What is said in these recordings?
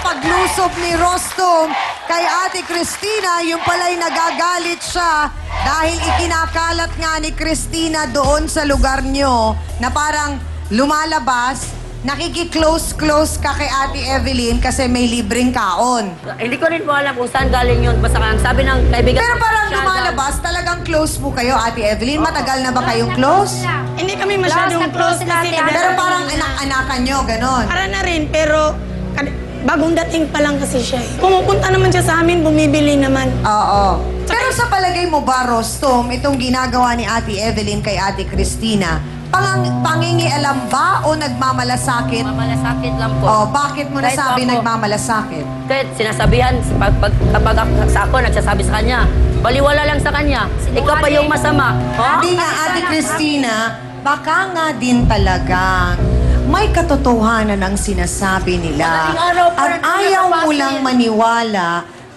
paglusob ni Rostom kay Ate Cristina, yung pala'y nagagalit siya dahil ikinakalat nga ni Cristina doon sa lugar nyo na parang lumalabas, nakiki-close ka kay Ate Evelyn kasi may libreng kaon. Hindi ko rin po alam kung saan galing yun. Basta ang sabi ng kaibigan... Pero parang lumalabas, talagang close po kayo, Ate Evelyn. Matagal na ba kayong close? Hindi kami masyadong close kasi... Pero parang anak-anakan nyo, ganon. Para na rin, pero bagong dating pa lang kasi siya. Pumupunta naman siya sa amin, bumibili naman. Oo. Pero sa palagay mo ba, Rostom, itong ginagawa ni Ate Evelyn kay Ate Cristina, pangingialam ba o nagmamalasakit? Mamalasakit lang po. Oh, bakit mo Kahit nasabi ako- nagmamalasakit? Kahit sinasabihan, kapag ako nagsasabi sa kanya, baliwala lang sa kanya. Ikaw pa yung masama. Oh? Hindi nga, Ate Cristina, baka nga din talagang may katotohanan ang sinasabi nila. Madaling araw pa At rin ayaw mo nakapasin. lang maniwala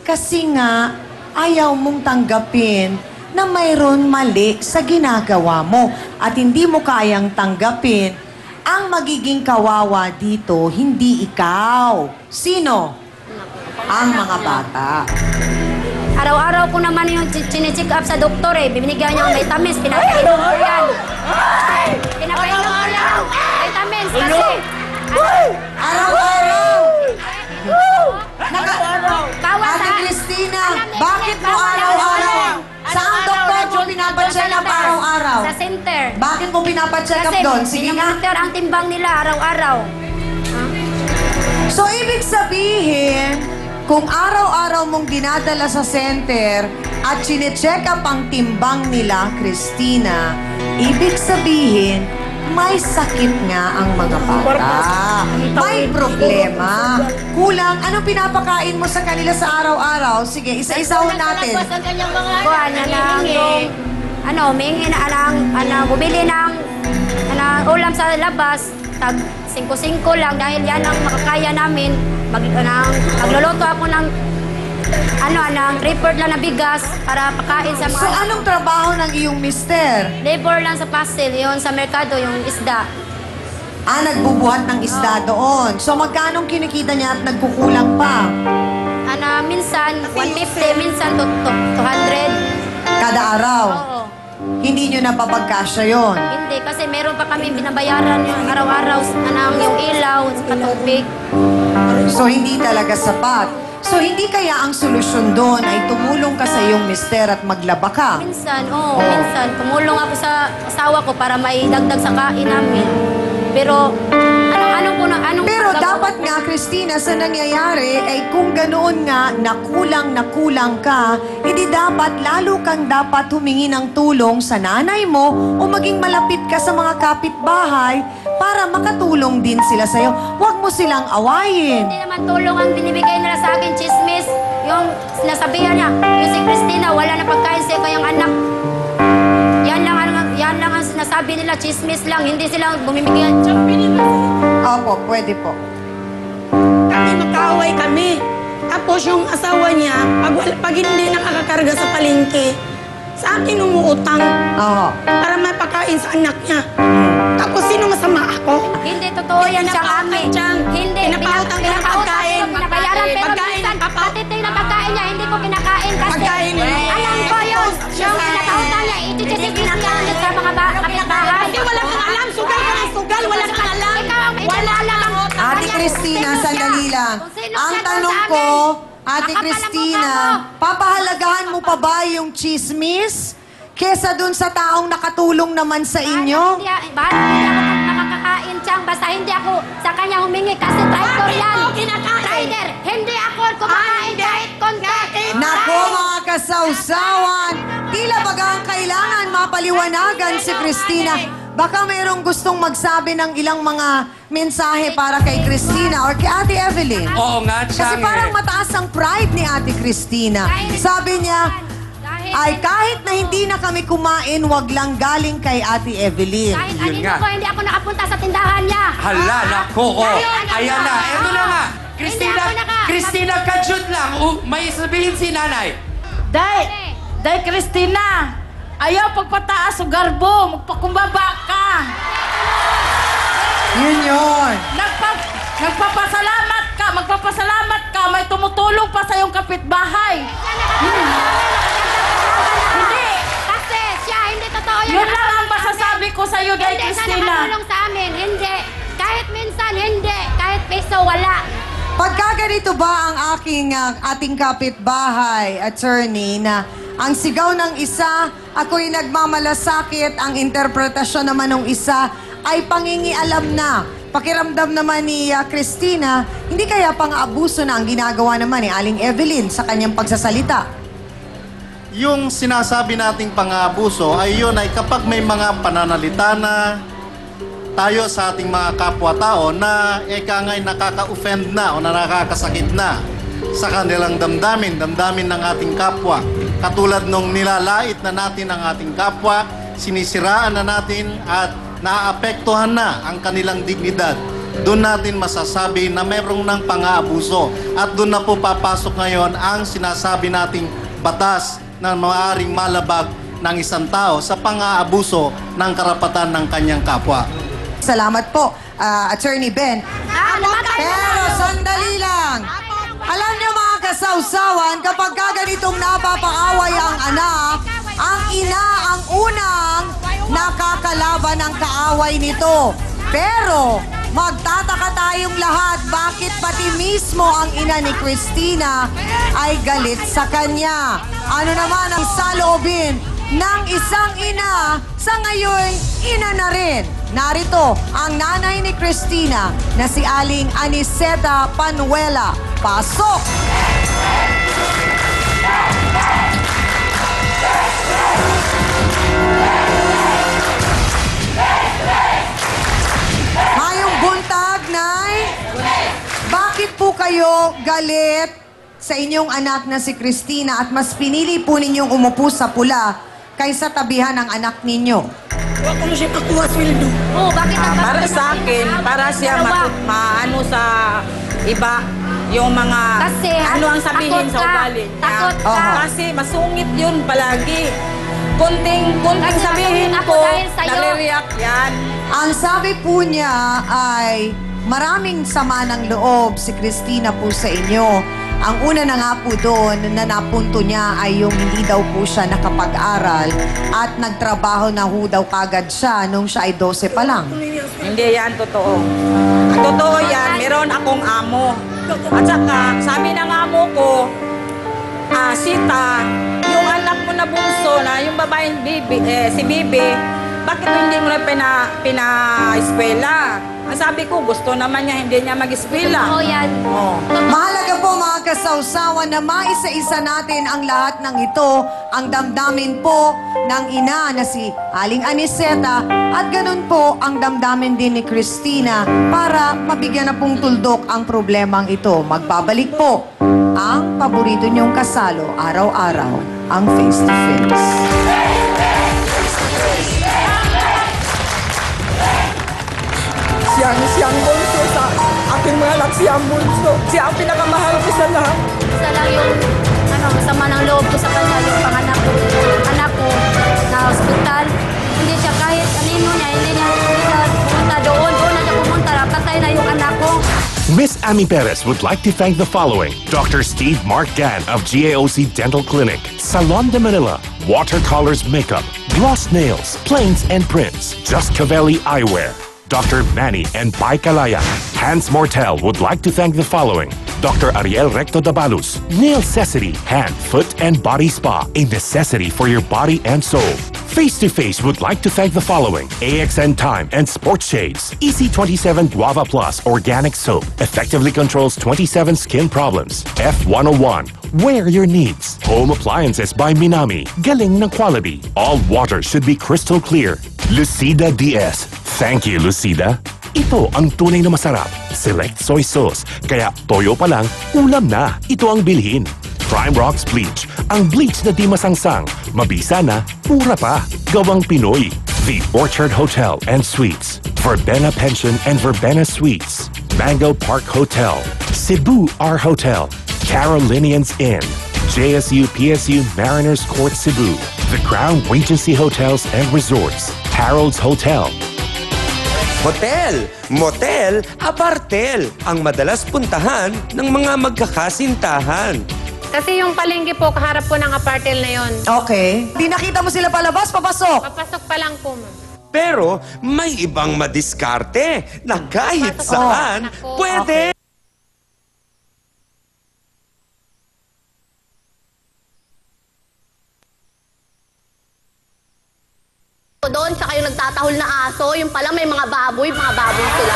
kasi nga ayaw mong tanggapin na mayroon mali sa ginagawa mo at hindi mo kayang tanggapin ang magiging kawawa dito, hindi ikaw. Sino? Ang mga bata. Araw-araw ko naman yung chine-check up sa doktor eh. Binigyan niya ng vitamins, pinapainom ko yan. Pinapainom ko yan. Vitamins kasi. Araw-araw! Bawal Ate sa... Cristina, Alam niya, bakit mo bawal araw-araw? Ano, Saan doktor mo pinapacheck up araw-araw? Sa center. Bakit mo pinapacheck up Kasi doon? Sige nga. minamonitor ang timbang nila araw-araw. So, ibig sabihin, kung araw-araw mong dinadala sa center at chinecheck up ang timbang nila, Cristina, ibig sabihin, may sakit nga ang mga bata. May problema. Kulang. Anong pinapakain mo sa kanila sa araw-araw? Sige, isa-isahin natin. Kuha na lang yung... Mingi na lang, bumili ng ulam sa labas, tag 5-5 lang dahil yan ang makakaya namin. Magluluto ako ng ng prepared lang na bigas para pakain sa So, mga... anong trabaho ng iyong mister? Labor lang sa pastel, yun sa merkado, yung isda. Nagbubuhat ng isda doon. So, magkano kinikita niya at nagkukulang pa? Minsan 150, minsan 200. Kada araw? Oo. Hindi nyo napapagkasya yon. Hindi, kasi meron pa kami binabayaran yung araw-araw, yung ilaw, sa tubig. So, hindi talaga sapat. So, hindi kaya ang solusyon doon ay tumulong ka sa iyong mister at maglaba ka? Minsan, minsan. Tumulong ako sa asawa ko para may dagdag sa kain namin. Pero, Pero dapat nga, Cristina, sa nangyayari ay kung ganoon nga, nakulang ka, hindi dapat, lalo kang dapat humingi ng tulong sa nanay mo o maging malapit ka sa mga kapitbahay para makatulong din sila sa'yo. Huwag mo silang awayin. Hindi naman tulong ang binibigay nila sa akin, chismis. Yung sinasabihan niya, yung si Cristina, wala na pagkain sa kanyang anak. Yan lang ang sinasabi nila, chismis lang. Hindi sila bumibigay. Opo, pwede po. Kami magkaaway kami. Tapos yung asawa niya, pag hindi nakakakarga sa palengke, sa akin umuutang Oo. para may pakain sa anak niya. Tapos sino masama ako? Hindi totoo yan siyang ami. Hindi. Pinapautang ka ng pagkain. Pinabayaran, pero Pagkain minsan, ng kapaw. patiting na pagkain niya, hindi ko kinakain kasi. Pagkain niya. Alam ko yun. Yung pinapautang niya, ititisipin niya sa mga kapitbahay. Kasi wala kang alam. Sugal ka ng sugal. Wala kang alam. Ikaw ang may Wala alam. Ate Cristina, sandali lang. Ang tanong ko, Ate Cristina, papahalagahan mo pa ba yung chismis kesa dun sa taong nakatulong naman sa inyo? Bakit hindi ako nakakakain siyang basta hindi ako sa kanya humingi kasi traitor yan. Traitor. Hindi ako kumakain kahit konti. Nako mga kasawsawan, tila bagang kailangan mapaliwanagan si Cristina. Baka mayroong gustong magsabi ng ilang mga mensahe para kay Cristina or kay Ate Evelyn. Oo nga, Kasi Chang. parang mataas ang pride ni Ate Cristina. Sabi niya, ay kahit na hindi na kami kumain, wag lang galing kay Ate Evelyn. Kahit Yun anino nga. ko, hindi ako nakapunta sa tindahan niya. Hala, nako, oh. Ayan na, eto na nga. Hindi ako Cristina, kajut lang. May sabihin si nanay. Day, Cristina, ayaw pagpataas o garbo, magpakumbaba ka. Yun yun. Nagpapasalamat ka, magpapasalamat ka, may tumutulong pa sa iyong kapitbahay. Hindi. Kasi siya, hindi totoo yun. Yun lang ang masasabi ko sa iyo, Day Hindi siya Cristina. nakatulong sa amin, hindi. Kahit minsan, hindi. Kahit peso, wala. Pagka ganito ba ang ating kapitbahay, attorney, na ang sigaw ng isa, ako'y nagmamalasakit, ang interpretasyon naman ng isa ay pangingialam na. Pakiramdam naman ni Cristina, hindi kaya pang-abuso na ang ginagawa naman ni Aling Evelyn sa kanyang pagsasalita? Yung sinasabi nating pang-aabuso ay yun ay kapag may mga pananalita na tayo sa ating mga kapwa-tao na nga'y nakaka-offend na o nakakasakit na sa kanilang damdamin ng ating kapwa. Katulad nung nilalait na natin ang ating kapwa, sinisiraan na natin at naaapektuhan na ang kanilang dignidad. Doon natin masasabi na mayroong ng pang-aabuso. At doon na po papasok ngayon ang sinasabi nating batas na maaaring malabag ng isang tao sa pang-aabuso ng karapatan ng kanyang kapwa. Salamat po, Attorney Ben. Namatay na Pero sandali lang. Alam niyo mga kasawsawan, kapag ganitong napapakaway ang anak, ang ina ang unang nakakalaban ng kaaway nito. Pero magtataka tayong lahat bakit pati mismo ang ina ni Cristina ay galit sa kanya. Ano naman ang saloobin ng isang ina sa ngayon ina na rin? Narito ang nanay ni Cristina na si Aling Aniceta Panuela. Pasok! Mayong buntag, Nay. Bakit po kayo galit sa inyong anak na si Cristina at mas pinili po ninyong umupo sa pula kaysa tabihan ang anak ninyo? Huwag ko siya nakuha sweldo. Oh, bakit ang Para sa akin, para siya maano sa iba, yung mga Kasi, ano ang sabihin takot sa ka. ugali niya. Takot ka. Kasi masungit yun palagi. Kunting Kasi sabihin masungit ako ko, dahil sa'yo. nare-react yan. Ang sabi po niya ay maraming sama ng loob si Cristina po sa inyo. Ang una na nga po doon na napunto niya ay yung hindi daw po siya nakapag-aral at nagtrabaho na ho daw kagad siya nung siya ay 12 pa lang. Hindi yan totoo. Ang totoo yan, meron akong amo. At saka, sabi ng amo ko, Sita, yung anak mo na bunso na yung babaeng si Bibi, bakit hindi mo na pina-eskwela? Ang sabi ko, gusto naman niya, hindi niya mag-eskwela. Oh, yan. Oh. Mahalaga po mga kasawsawan na maisa-isa natin ang lahat ng ito, ang damdamin po ng ina na si Aling Aniceta at ganun po ang damdamin din ni Cristina para mabigyan na pong tuldok ang problemang ito. Magbabalik po ang paborito niyong kasalo araw-araw, ang Face to Face. Siyang bunso sa aking mga anak, siyang bunso. Siya ang pinakamahal ko sa lahat. Isa lang yung masama ng loob ko sa kanya, yung anak ko na hospital. Hindi siya kahit anino niya, hindi niya pumunta doon na siya pumunta, patay na yung anak ko. Miss Amy Perez would like to thank the following: Dr. Steve Mark Gan of GAOC Dental Clinic, Salon de Manila, Watercolors Makeup, Gloss Nails, Plains and Prints, Just Cavelli Eyewear, Dr. Manny and Pai Kalaya. Hans Mortel would like to thank the following: Dr. Ariel Recto Dabalus, Nail Necessity, Hand, Foot and Body Spa, a necessity for your body and soul. Face to Face would like to thank the following: AXN Time and Sports Shades, EC27 Guava Plus Organic Soap, effectively controls 27 skin problems. F101, wear your needs. Home Appliances by Minami, galing ng quality. All water should be crystal clear. Lucida DS, thank you Lucida. Ito ang tunay na masarap. Select soy sauce, kaya toyo pa lang, ulam na. Ito ang bilhin. Prime Rocks Bleach, ang bleach na di masangsang, mabisa na, mura pa. Gawang Pinoy. The Orchard Hotel and Suites, Verbena Pension and Verbena Suites, Mango Park Hotel, Cebu Our Hotel, Carolinians Inn, JSU PSU Mariners Court Cebu, The Crown Regency Hotels and Resorts, Harold's Hotel, Hotel, motel, apartel ang madalas puntahan ng mga magkakasintahan. Kasi yung palengke po, kaharap po ng apartel na yon. Okay. Di nakita mo sila palabas, papasok. Papasok pa lang po, ma'am. Pero may ibang madiskarte na kahit saan pwede. Doon, tsaka yung nagtatahol na aso, yung pala may mga baboy sila.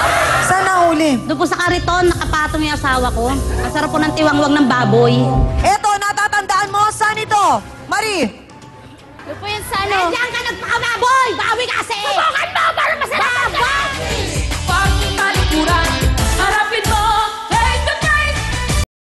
Saan nahuli? Doon po sa kariton, nakapatong yung asawa ko. Ang sarap po ng tiwangwang ng baboy. Eto, natatandaan mo, saan ito? Marie! Doon po yan sa ano? Diyan ka nagpakababoy! Baboy kasi! Subukan mo para masarap! Baboy!